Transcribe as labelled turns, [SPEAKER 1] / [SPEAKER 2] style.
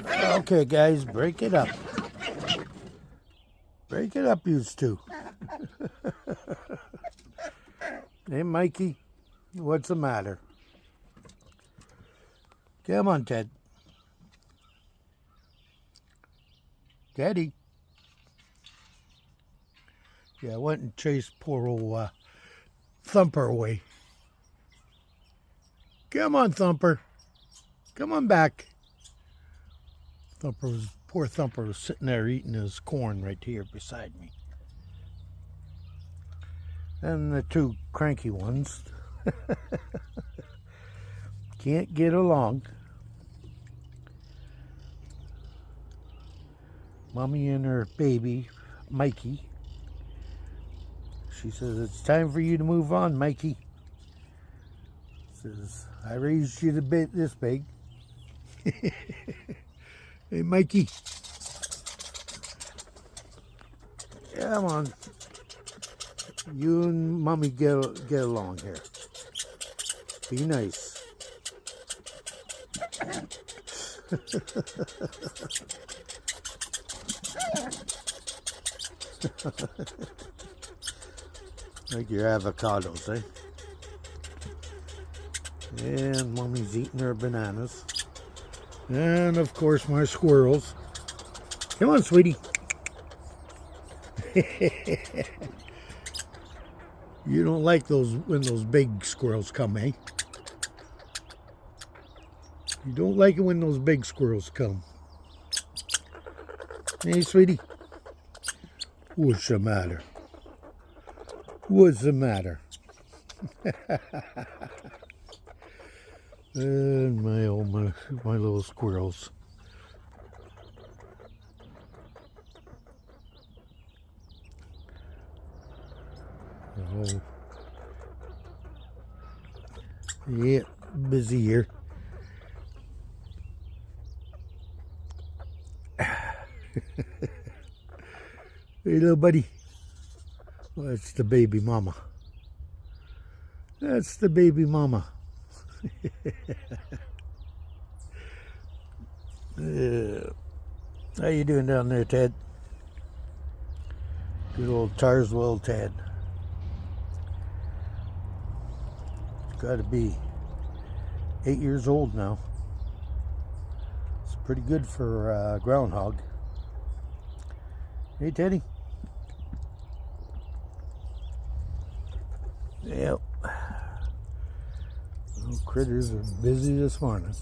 [SPEAKER 1] Okay, guys, break it up. Break it up, you two. Hey, Mikey, what's the matter? Come on, Ted. Teddy. Yeah, I went and chased poor old Thumper away. Come on, Thumper. Come on back. Poor Thumper was sitting there eating his corn right here beside me. And the two cranky ones can't get along. Mommy and her baby, Mikey. She says, it's time for you to move on, Mikey. Says, I raised you to be this big. Hey, Mikey. Come on. You and Mommy get along here. Be nice. Like your avocados, eh? And Mommy's eating her bananas. And of course my squirrels. Come on, sweetie. You don't like those when those big squirrels come, eh? You don't like it when those big squirrels come. Hey, sweetie. What's the matter? What's the matter? And my little squirrels. Oh. Yeah, busy here. Hey, little buddy. Well, that's the baby mama. That's the baby mama. How you doing down there, Ted? Good old Tarswell Ted. Got to be 8 years old now. It's pretty good for a groundhog. Hey, Teddy. Yep. Little critters are busy this morning.